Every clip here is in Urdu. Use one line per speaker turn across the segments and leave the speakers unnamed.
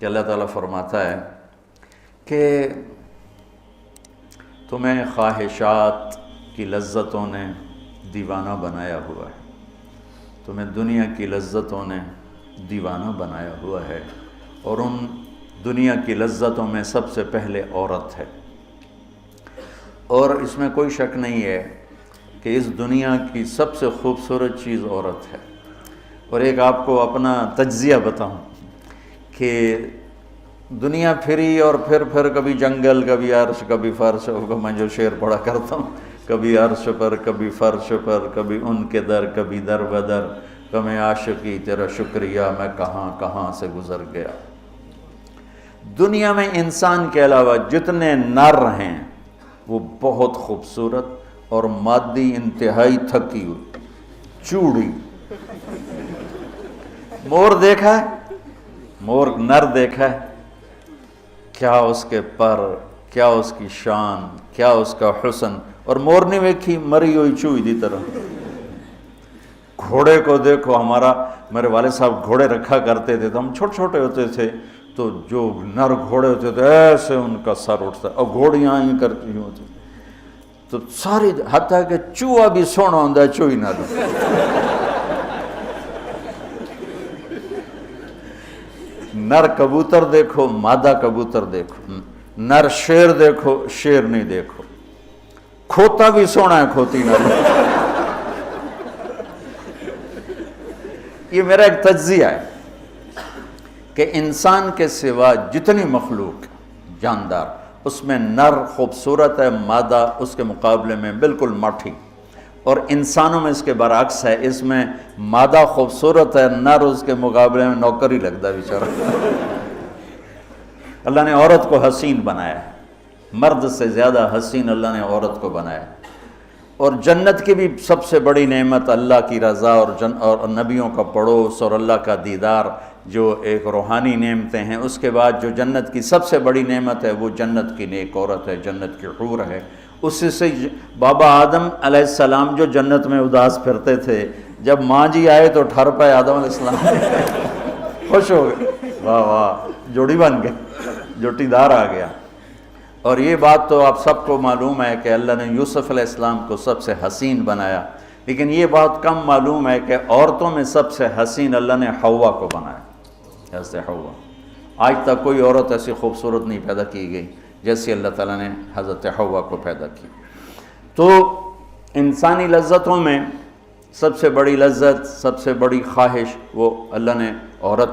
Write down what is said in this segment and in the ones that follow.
کہ اللہ تعالیٰ فرماتا ہے کہ تمہیں خواہشات کی لذتوں نے دیوانہ بنایا ہوا ہے، تمہیں دنیا کی لذتوں نے دیوانہ بنایا ہوا ہے، اور ان دنیا کی لذتوں میں سب سے پہلے عورت ہے۔ اور اس میں کوئی شک نہیں ہے کہ اس دنیا کی سب سے خوبصورت چیز عورت ہے۔ اور ایک آپ کو اپنا تجزیہ بتاؤں کہ دنیا پھری اور پھر کبھی جنگل، کبھی عرش، کبھی فرش، میں جو شعر پڑھا کرتا ہوں، کبھی عرش پر، کبھی فرش پر، کبھی ان کے در، کبھی در بدر، غم عاشقی تیرا شکریہ میں کہاں کہاں سے گزر گیا۔ دنیا میں انسان کے علاوہ جتنے نر ہیں وہ بہت خوبصورت اور مادی انتہائی تھکی ہوئی، چوڑی۔ مور دیکھا ہے؟ مور نر دیکھا ہے؟ کیا اس کے پر، کیا اس کی شان، کیا اس کا حسن۔ اور مور نہیں ویکھی مری ہوئی چوئی دی طرح۔ گھوڑے کو دیکھو، میرے والد صاحب گھوڑے رکھا کرتے تھے، تو ہم چھوٹے چھوٹے ہوتے تھے تو جو نر گھوڑے ہوتے تھے ایسے ان کا سر اٹھتا، اور گھوڑیاں ہی کرتی ہوتی تو ساری، حتیٰ کہ چوہا بھی سونا ہوتا ہے چوئی نہ دو۔ نر کبوتر دیکھو، مادہ کبوتر دیکھو، نر شیر دیکھو، شیر نہیں دیکھو۔ کھوتا بھی سونا ہے، کھوتی نہ دو۔ یہ میرا ایک تجزیہ ہے کہ انسان کے سوا جتنی مخلوق جاندار، اس میں نر خوبصورت ہے، مادہ اس کے مقابلے میں بالکل ماٹھی۔ اور انسانوں میں اس کے برعکس ہے، اس میں مادہ خوبصورت ہے، نر اس کے مقابلے میں نوکر ہی لگتا ہے بیچارہ۔ اللہ نے عورت کو حسین بنایا ہے، مرد سے زیادہ حسین اللہ نے عورت کو بنایا ہے۔ اور جنت کی بھی سب سے بڑی نعمت اللہ کی رضا اور نبیوں کا پڑوس اور اللہ کا دیدار، جو ایک روحانی نعمتیں ہیں۔ اس کے بعد جو جنت کی سب سے بڑی نعمت ہے وہ جنت کی نیک عورت ہے، جنت کی حور ہے۔ اسی سے بابا آدم علیہ السلام جو جنت میں اداس پھرتے تھے، جب ماں جی آئے تو ٹھر پائے آدم علیہ السلام، خوش ہو گئے، واہ واہ جوڑی بن گئے، جوٹی دار آ گیا۔ اور یہ بات تو آپ سب کو معلوم ہے کہ اللہ نے یوسف علیہ السلام کو سب سے حسین بنایا، لیکن یہ بات کم معلوم ہے کہ عورتوں میں سب سے حسین اللہ نے حوا کو بنایا، جیسے حوا۔ آج تک کوئی عورت ایسی خوبصورت نہیں پیدا کی گئی جیسی اللہ تعالیٰ نے حضرت حوا کو پیدا کی۔ تو انسانی لذتوں میں سب سے بڑی لذت، سب سے بڑی خواہش وہ اللہ نے عورت،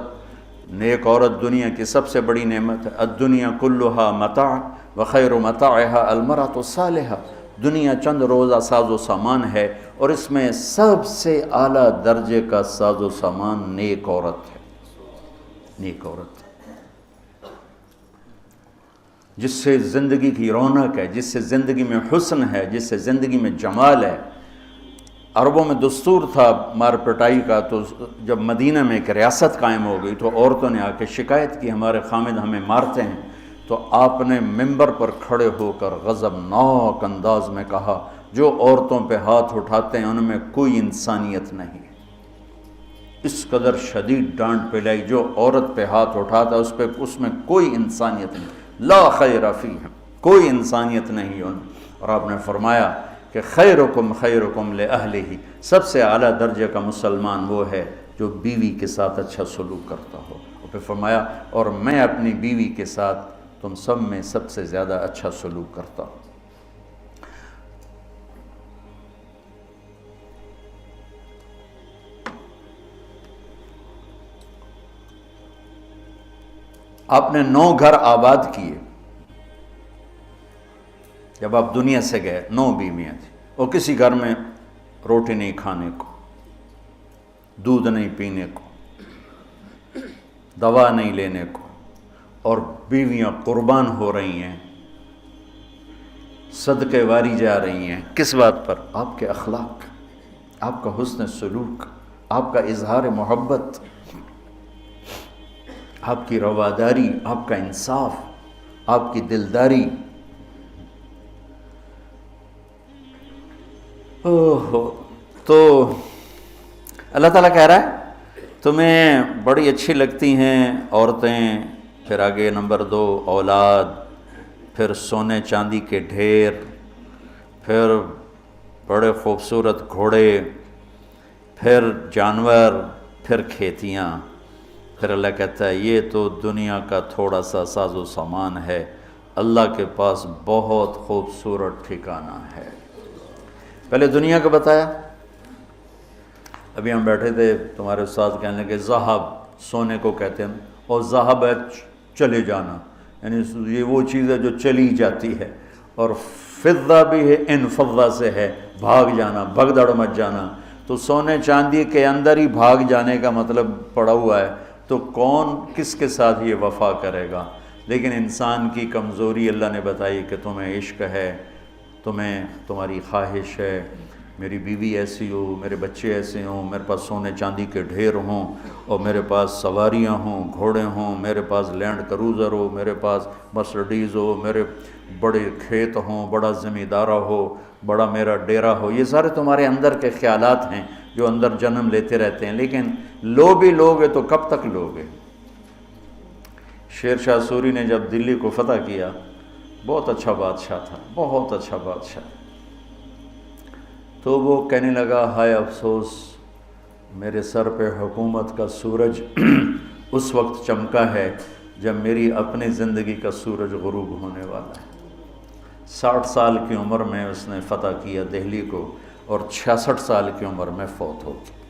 نیک عورت دنیا کی سب سے بڑی نعمت ہے۔ الدنیا کلھا متاع وخیر متاعها المرأة الصالحہ، دنیا چند روزہ ساز و سامان ہے، اور اس میں سب سے اعلیٰ درجے کا ساز و سامان نیک عورت ہے، نیک عورت، جس سے زندگی کی رونق ہے، جس سے زندگی میں حسن ہے، جس سے زندگی میں جمال ہے۔ عربوں میں دستور تھا مار پٹائی کا، تو جب مدینہ میں ایک ریاست قائم ہو گئی تو عورتوں نے آ کے شکایت کی ہمارے خامد ہمیں مارتے ہیں، تو آپ نے منبر پر کھڑے ہو کر غضبناک انداز میں کہا، جو عورتوں پہ ہاتھ اٹھاتے ہیں ان میں کوئی انسانیت نہیں۔ اس قدر شدید ڈانٹ پلائی، جو عورت پہ ہاتھ اٹھاتا اس میں کوئی انسانیت نہیں، لا خیر فیہم، کوئی انسانیت نہیں ان۔ اور آپ نے فرمایا کہ خیرکم خیرکم لأہلہ، سب سے اعلیٰ درجے کا مسلمان وہ ہے جو بیوی کے ساتھ اچھا سلوک کرتا ہو۔ اور پھر فرمایا، اور میں اپنی بیوی کے ساتھ تم سب میں سب سے زیادہ اچھا سلوک کرتا ہوں۔ آپ نے 9 گھر آباد کیے جب آپ دنیا سے گئے، 9 بیویاں تھیں، اور کسی گھر میں روٹی نہیں کھانے کو، دودھ نہیں پینے کو، دوا نہیں لینے کو، اور بیویاں قربان ہو رہی ہیں، صدقے واری جا رہی ہیں۔ کس بات پر؟ آپ کے اخلاق، آپ کا حسن سلوک، آپ کا اظہار محبت، آپ کی رواداری، آپ کا انصاف، آپ کی دلداری۔ تو اللہ تعالیٰ کہہ رہا ہے تمہیں بڑی اچھی لگتی ہیں عورتیں پھر آگے نمبر 2 اولاد، پھر سونے چاندی کے ڈھیر، پھر بڑے خوبصورت گھوڑے، پھر جانور، پھر کھیتیاں۔ پھر اللہ کہتا ہے یہ تو دنیا کا تھوڑا سا ساز و سامان ہے، اللہ کے پاس بہت خوبصورت ٹھکانہ ہے۔ پہلے دنیا کا بتایا، ابھی ہم بیٹھے تھے تمہارے استاد کہنے لگے ذہب سونے کو کہتے ہیں، اور ذہب ہے چلے جانا، یعنی یہ وہ چیز ہے جو چلی جاتی ہے، اور فضہ بھی ہے، ان فضہ سے ہے بھاگ جانا، بھگدڑ مچ جانا۔ تو سونے چاندی کے اندر ہی بھاگ جانے کا مطلب پڑا ہوا ہے، تو کون کس کے ساتھ یہ وفا کرے گا؟ لیکن انسان کی کمزوری اللہ نے بتائی کہ تمہیں عشق ہے، تمہیں تمہاری خواہش ہے میری بیوی ایسی ہو، میرے بچے ایسے ہوں، میرے پاس سونے چاندی کے ڈھیر ہوں، اور میرے پاس سواریاں ہوں، گھوڑے ہوں، میرے پاس لینڈ کروزر ہو، میرے پاس مرسڈیز ہو، میرے بڑے کھیت ہوں، بڑا زمیندارہ ہو، بڑا میرا ڈیرا ہو۔ یہ سارے تمہارے اندر کے خیالات ہیں جو اندر جنم لیتے رہتے ہیں، لیکن لو بھی لوگے تو کب تک لوگے؟ شیر شاہ سوری نے جب دلی کو فتح کیا، بہت اچھا بادشاہ تھا، بہت اچھا بادشاہ، تو وہ کہنے لگا ہائے افسوس میرے سر پہ حکومت کا سورج اس وقت چمکا ہے جب میری اپنی زندگی کا سورج غروب ہونے والا ہے۔ 60 سال کی عمر میں اس نے فتح کیا دہلی کو، اور 66 سال کی عمر میں فوت ہو گئی۔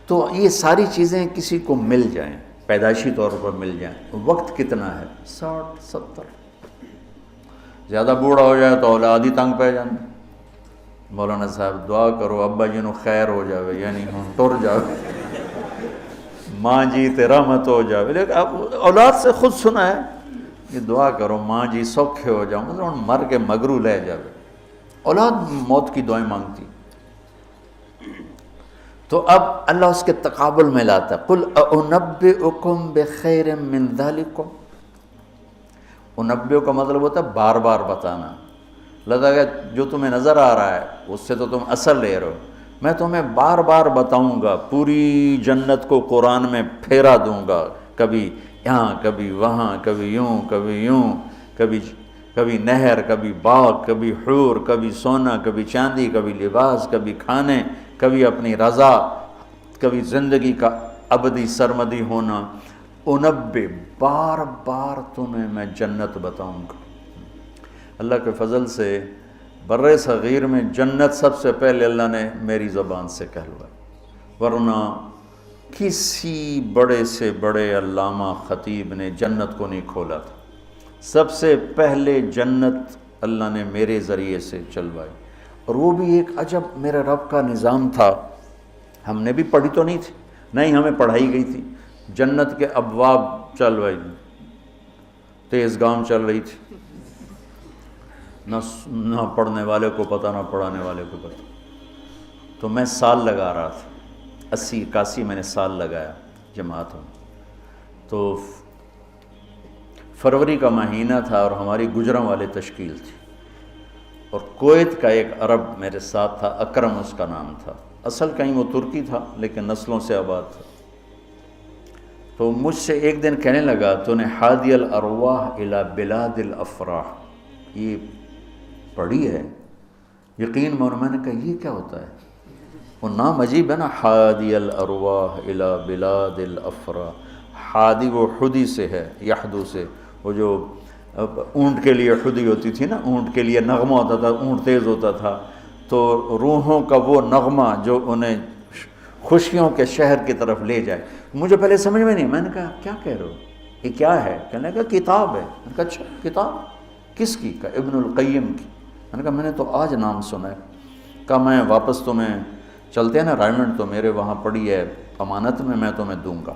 تو یہ ساری چیزیں کسی کو مل جائیں، پیدائشی طور پر مل جائیں، وقت کتنا ہے؟ 60 70۔ زیادہ بوڑھا ہو جائے تو اولاد ہی تنگ پہ جانے۔ مولانا صاحب دعا کرو ابا جی نو خیر ہو جاوے، یعنی ہوں ٹر جاوے، ماں جی تے رحمت ہو جاوے۔ لیکن اب اولاد سے خود سنا ہے کہ دعا کرو ماں جی سوکھے ہو جاؤ، مطلب مر کے مگرو لے جاوے۔ اولاد موت کی دعائیں مانگتی۔ تو اب اللہ اس کے تقابل میں لاتا ہے، قل اُنَبِّئُكُم بِخَيْرٍ مِّن ذَلِكُمْ۔ انبیو کا مطلب ہوتا ہے بار بار بتانا۔ لگا کہ جو تمہیں نظر آ رہا ہے اس سے تو تم اثر لے رہے ہو، میں تمہیں بار بار بتاؤں گا، پوری جنت کو قرآن میں پھیرا دوں گا، کبھی یہاں کبھی وہاں، کبھی یوں کبھی یوں، کبھی نہر، کبھی باغ، کبھی حور، کبھی سونا، کبھی چاندی، کبھی لباس، کبھی کھانے، کبھی اپنی رضا، کبھی زندگی کا ابدی سرمدی ہونا۔ انبے بار بار تمہیں میں جنت بتاؤں گا۔ اللہ کے فضل سے بر صغیر میں جنت سب سے پہلے اللہ نے میری زبان سے کہلوائی، ورنہ کسی بڑے سے بڑے علامہ خطیب نے جنت کو نہیں کھولا تھا۔ سب سے پہلے جنت اللہ نے میرے ذریعے سے چلوائی، اور وہ بھی ایک عجب میرے رب کا نظام تھا۔ ہم نے بھی پڑھی تو نہیں تھی، نہیں ہمیں پڑھائی گئی تھی۔ جنت کے ابواب چلوائی، تیز گام چل رہی تھی، نہ پڑھنے والے کو پتہ نہ پڑھانے والے کو پتہ۔ تو میں سال لگا رہا تھا، 80 81 میں نے سال لگایا جماعت میں۔ تو فروری کا مہینہ تھا اور ہماری گجراں والے تشکیل تھی، اور کویت کا ایک عرب میرے ساتھ تھا، اکرم اس کا نام تھا، اصل کہیں وہ ترکی تھا لیکن نسلوں سے آباد تھا۔ تو مجھ سے ایک دن کہنے لگا تو نے حادی الارواح الی بلاد الافراح یہ پڑھی ہے؟ یقین میں نے کہا یہ کیا ہوتا ہے؟ وہ نام عجیب ہے نا، حادی الارواح الی بلاد الافراح۔ حادی وہ حدی سے ہے، یحدو سے، وہ جو اونٹ کے لیے حدی ہوتی تھی نا، اونٹ کے لیے نغمہ ہوتا تھا، اونٹ تیز ہوتا تھا، تو روحوں کا وہ نغمہ جو انہیں خوشیوں کے شہر کی طرف لے جائے۔ مجھے پہلے سمجھ میں نہیں، میں نے کہا کیا کہہ رہے ہو، یہ کیا ہے؟ کہنے لگا کتاب ہے۔ میں نے کہا اچھا کتاب کس کی؟ کہا ابن القیم کی۔ میں نے کہا میں نے تو آج نام سنا ہے۔ کہا میں واپس تمہیں چلتے ہیں نا رائمنڈ، تو میرے وہاں پڑی ہے امانت میں تمہیں دوں گا۔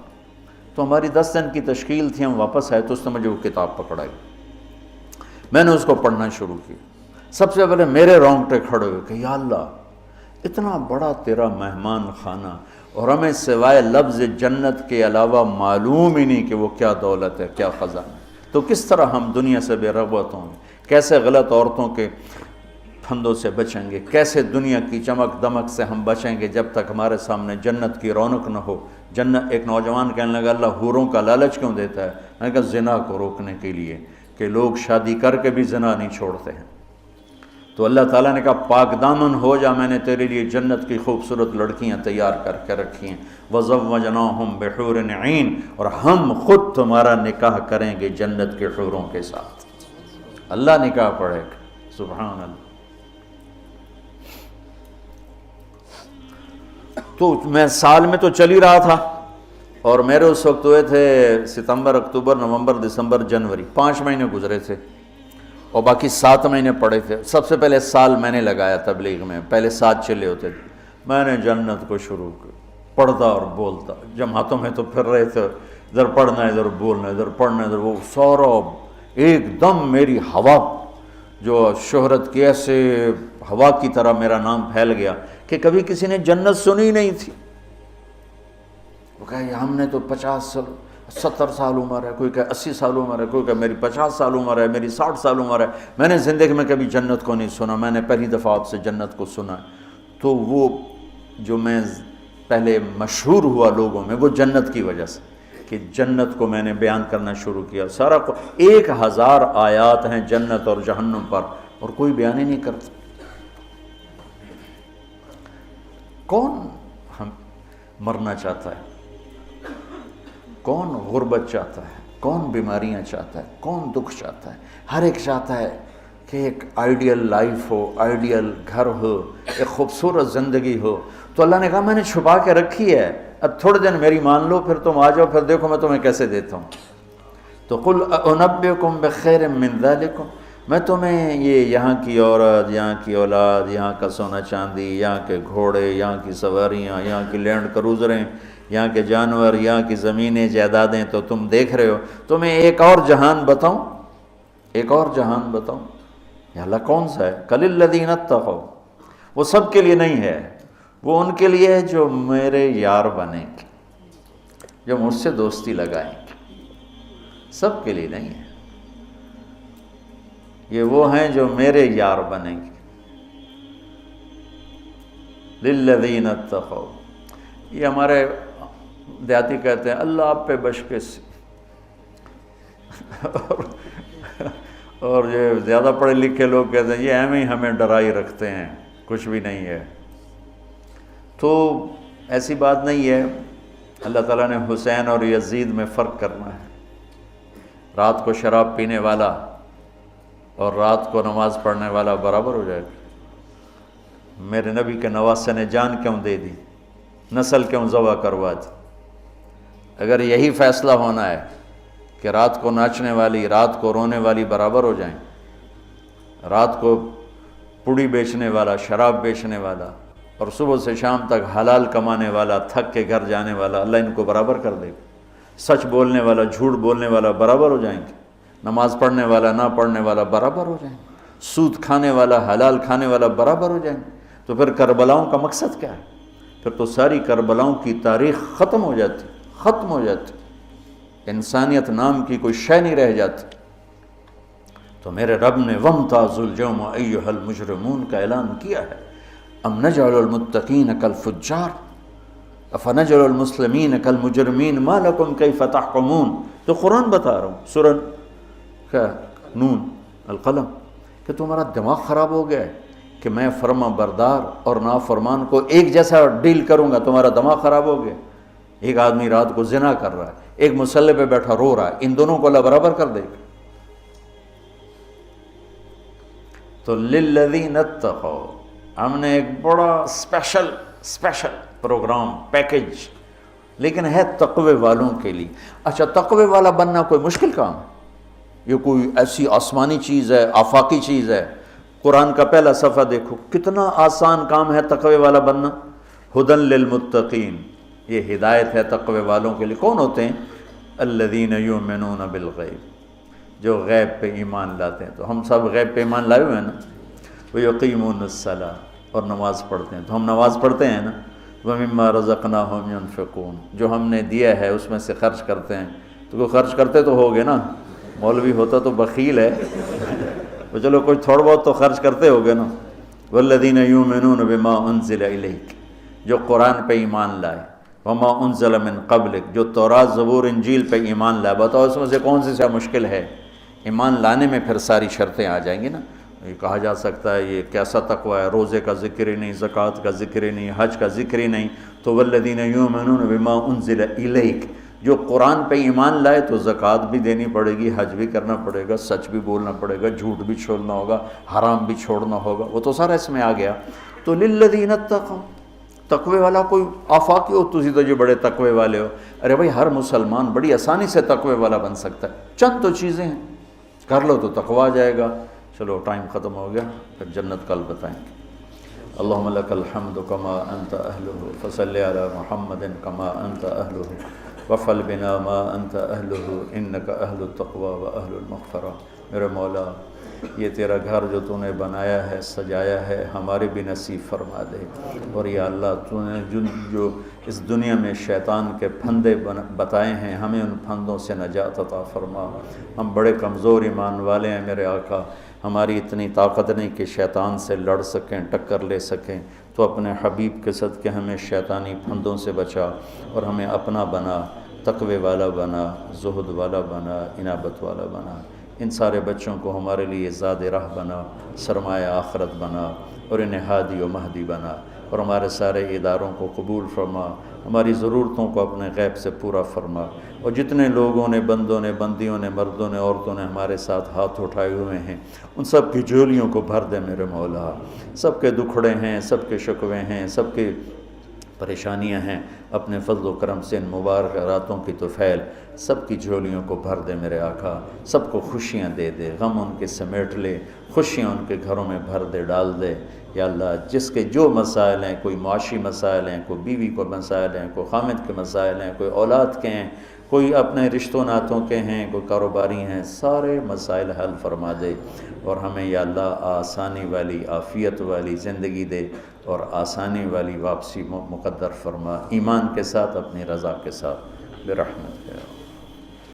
تو ہماری 10 دن کی تشکیل تھی، ہم واپس آئے تو اس نے مجھے وہ کتاب پکڑائی، میں نے اس کو پڑھنا شروع کی۔ سب سے پہلے میرے رونگٹے کھڑے ہوئے کہ یا اللہ اتنا بڑا تیرا مہمان خانہ، اور ہمیں سوائے لفظ جنت کے علاوہ معلوم ہی نہیں کہ وہ کیا دولت ہے، کیا خزانہ ہے، تو کس طرح ہم دنیا سے بے رغبت ہوں گے، کیسے غلط عورتوں کے پھندوں سے بچیں گے، کیسے دنیا کی چمک دمک سے ہم بچیں گے جب تک ہمارے سامنے جنت کی رونق نہ ہو، جنت ایک نوجوان کہنے لگا اللہ حوروں کا لالچ کیوں دیتا ہے؟ میں نے کہا زنا کو روکنے کے لیے کہ لوگ شادی کر کے بھی زنا نہیں چھوڑتے ہیں۔ تو اللہ تعالیٰ نے کہا پاک دامن ہو جا، میں نے تیرے لیے جنت کی خوبصورت لڑکیاں تیار کر کے رکھی ہیں، وَزَوَّجْنَاهُمْ بِحُورٍ عِينٍ، اور ہم خود تمہارا نکاح کریں گے جنت کے حوروں کے ساتھ۔ اللہ نکاح پڑھے گا، سبحان اللہ۔ تو میں سال میں تو چل ہی رہا تھا، اور میرے اس وقت ہوئے تھے ستمبر، اکتوبر، نومبر، دسمبر، جنوری، 5 مہینے گزرے تھے، اور باقی 7 مہینے پڑے تھے۔ سب سے پہلے سال میں نے لگایا تبلیغ میں، پہلے 7 چلے ہوتے تھے۔ میں نے جنت کو شروع کیا، پڑھتا اور بولتا، جماعتوں میں تو پھر رہے تھے، ادھر پڑھنا ادھر بولنا، ادھر پڑھنا ادھر، وہ سارا ایک دم میری ہوا جو شہرت کی ایسے ہوا کی طرح میرا نام پھیل گیا کہ کبھی کسی نے جنت سنی نہیں تھی۔ وہ کہا ہم نے تو 70 سال عمر ہے، کوئی کہ 80 سال عمر ہے، کوئی کہ میری 50 سال عمر ہے، میری 60 سال عمر ہے، میں نے زندگی میں کبھی جنت کو نہیں سنا، میں نے پہلی دفعہ آپ سے جنت کو سنا۔ تو وہ جو میں پہلے مشہور ہوا لوگوں میں، وہ جنت کی وجہ سے، کہ جنت کو میں نے بیان کرنا شروع کیا۔ سارا 1000 آیات ہیں جنت اور جہنم پر، اور کوئی بیان ہی نہیں کرتا۔ کون ہم مرنا چاہتا ہے؟ کون غربت چاہتا ہے؟ کون بیماریاں چاہتا ہے؟ کون دکھ چاہتا ہے؟ ہر ایک چاہتا ہے کہ ایک آئیڈیل لائف ہو، آئیڈیل گھر ہو، ایک خوبصورت زندگی ہو۔ تو اللہ نے کہا میں نے چھپا کے رکھی ہے، اب تھوڑے دن میری مان لو، پھر تم آ جاؤ، پھر دیکھو میں تمہیں کیسے دیتا ہوں۔ تو قل انبئکم بخیر من ذالکم، میں تمہیں یہ یہاں کی عورت، یہاں کی اولاد، یہاں کا سونا چاندی، یہاں کے گھوڑے، یہاں کی سواریاں، یہاں کی لینڈ کروزریں، یہاں کے جانور، یہاں کی زمینیں جائیدادیں تو تم دیکھ رہے ہو، تمہیں ایک اور جہان بتاؤں؟ ایک اور جہان بتاؤں؟ یا اللہ کون سا ہے؟ قل الذین اتقوا، وہ سب کے لیے نہیں ہے، وہ ان کے لیے ہے جو میرے یار بنیں گے، جو مجھ سے دوستی لگائیں گے، سب کے لیے نہیں ہے، یہ وہ ہیں جو میرے یار بنیں گے۔ للذین اتقوا، یہ ہمارے دیہاتی کہتے ہیں اللہ آپ پہ بشکش، اور یہ زیادہ پڑھے لکھے لوگ کہتے ہیں یہ ایم ہی ہمیں ڈرائی رکھتے ہیں، کچھ بھی نہیں ہے۔ تو ایسی بات نہیں ہے۔ اللہ تعالیٰ نے حسین اور یزید میں فرق کرنا ہے۔ رات کو شراب پینے والا اور رات کو نماز پڑھنے والا برابر ہو جائے گا۔ میرے نبی کے نواسے نے جان کیوں دے دی، نسل کیوں ذبح کروا دی؟ اگر یہی فیصلہ ہونا ہے کہ رات کو ناچنے والی، رات کو رونے والی برابر ہو جائیں، رات کو پوڑی بیچنے والا، شراب بیچنے والا، اور صبح سے شام تک حلال کمانے والا، تھک کے گھر جانے والا، اللہ ان کو برابر کر دے گا۔ سچ بولنے والا، جھوٹ بولنے والا برابر ہو جائیں گے، نماز پڑھنے والا، نہ پڑھنے والا برابر ہو جائیں گے، سود کھانے والا، حلال کھانے والا برابر ہو جائیں گے۔ تو پھر کربلاؤں کا مقصد کیا ہے؟ پھر تو ساری کربلاؤں کی تاریخ ختم ہو جاتی، ختم ہو جاتی، انسانیت نام کی کوئی شے نہیں رہ جاتی۔ تو میرے رب نے وَامْتَازُوا الْيَوْمَ أَيُّهَا الْمُجْرِمُونَ کا اعلان کیا ہے۔ ام نجعل الْمُتَّقِينَ كَالْفُجَّارِ أَفَنَجْعَلُ الْمُسْلِمِينَ كَالْمُجْرِمِينَ مَا لَكُمْ كَيْفَ تَحْكُمُونَ۔ تو قرآن بتا رہا ہوں، سورہ کیا نون القلم، کہ تمہارا دماغ خراب ہو گیا ہے کہ میں فرما بردار اور نافرمان کو ایک جیسا ڈیل کروں گا؟ تمہارا دماغ خراب ہو گیا۔ ایک آدمی رات کو زنا کر رہا ہے، ایک مصلی پہ بیٹھا رو رہا ہے، ان دونوں کو اللہ برابر کر دے گا۔ تو للذین اتقوا، ہم نے ایک بڑا اسپیشل پروگرام، پیکج، لیکن ہے تقوی والوں کے لیے۔ اچھا، تقوی والا بننا کوئی مشکل کام ہے؟ یہ کوئی ایسی آسمانی چیز ہے، آفاقی چیز ہے؟ قرآن کا پہلا صفحہ دیکھو، کتنا آسان کام ہے تقوی والا بننا۔ ہدی للمتقین، یہ ہدایت ہے تقوی والوں کے لیے۔ کون ہوتے ہیں؟ الذین یؤمنون بالغیب، جو غیب پہ ایمان لاتے ہیں۔ تو ہم سب غیب پہ ایمان لائے ہوئے ہیں نا۔ وَيُقِيمُونَ الصَّلَاةَ، اور نماز پڑھتے ہیں۔ تو ہم نماز پڑھتے ہیں نا۔ وَمِمَّا رَزَقْنَاهُمْ يُنْفِقُونَ، جو ہم نے دیا ہے اس میں سے خرچ کرتے ہیں۔ تو کوئی خرچ کرتے تو ہوگے نا، مولوی ہوتا تو بخیل ہے، تو چلو کچھ تھوڑا بہت تو خرچ کرتے ہوگے نا۔ وَالَّذِينَ يُؤْمِنُونَ بِمَا أُنزِلَ إِلَيْكَ، جو قرآن پہ ایمان لائے، وما انزل من قبلک، جو تورات زبور انجیل پہ ایمان لا، بتاؤ اس میں سے کون سی مشکل ہے؟ ایمان لانے میں پھر ساری شرطیں آ جائیں گی نا۔ یہ کہا جا سکتا ہے یہ کیسا تقوی ہے، روزے کا ذکر ہی نہیں، زکوٰۃ کا ذکر ہی نہیں، حج کا ذکر ہی نہیں، تو والذین یؤمنون بما انزل الیک، جو قرآن پہ ایمان لائے تو زکوٰۃ بھی دینی پڑے گی، حج بھی کرنا پڑے گا، سچ بھی بولنا پڑے گا، جھوٹ بھی چھوڑنا ہوگا، حرام بھی چھوڑنا ہوگا، وہ تو سارا اس میں آ گیا۔ تو للذین اتقوا، تقوی والا کوئی آفاقی ہو تسی تو جو بڑے تقوی والے ہو، ارے بھائی ہر مسلمان بڑی آسانی سے تقوی والا بن سکتا ہے، چند تو چیزیں ہیں، کر لو تو تقوی آ جائے گا۔ چلو ٹائم ختم ہو گیا، پھر جنت کل بتائیں گے۔ اللہم لک الحمد کما انت اہلہ، فصلی علی محمد کما انت اہلہ، وفعل بنا ما انت اہلہ، انک اہل التقوی و اہل المغفرہ۔ میرے مولا یہ تیرا گھر جو تو نے بنایا ہے، سجایا ہے، ہمارے بھی نصیب فرما دے، اور یا اللہ تو نے جو اس دنیا میں شیطان کے پھندے بتائے ہیں، ہمیں ان پھندوں سے نجات عطا فرما۔ ہم بڑے کمزور ایمان والے ہیں میرے آقا، ہماری اتنی طاقت نہیں کہ شیطان سے لڑ سکیں، ٹکر لے سکیں، تو اپنے حبیب کے صدقے ہمیں شیطانی پھندوں سے بچا، اور ہمیں اپنا بنا، تقوی والا بنا، زہد والا بنا، انابت والا بنا۔ ان سارے بچوں کو ہمارے لیے زاد راہ بنا، سرمایہ آخرت بنا، اور انہیں ہادی و مہدی بنا، اور ہمارے سارے اداروں کو قبول فرما، ہماری ضرورتوں کو اپنے غیب سے پورا فرما، اور جتنے لوگوں نے، بندوں نے، بندیوں نے، مردوں نے، عورتوں نے ہمارے ساتھ ہاتھ اٹھائے ہوئے ہیں، ان سب کی جھولیوں کو بھر دے میرے مولا۔ سب کے دکھڑے ہیں، سب کے شکوے ہیں، سب کے پریشانیاں ہیں، اپنے فضل و کرم سے ان مبارک راتوں کی طفیل سب کی جھولیوں کو بھر دے میرے آقا، سب کو خوشیاں دے دے، غم ان کے سمیٹ لے، خوشیاں ان کے گھروں میں بھر دے، ڈال دے۔ یا اللہ جس کے جو مسائل ہیں، کوئی معاشی مسائل ہیں، کوئی بیوی کو مسائل ہیں، کوئی خامد کے مسائل ہیں، کوئی اولاد کے ہیں، کوئی اپنے رشتوں ناتوں کے ہیں، کوئی کاروباری ہیں، سارے مسائل حل فرما دے، اور ہمیں یا اللہ آسانی والی، عافیت والی زندگی دے، اور آسانی والی واپسی مقدر فرما، ایمان کے ساتھ، اپنی رضا کے ساتھ، برحمتک۔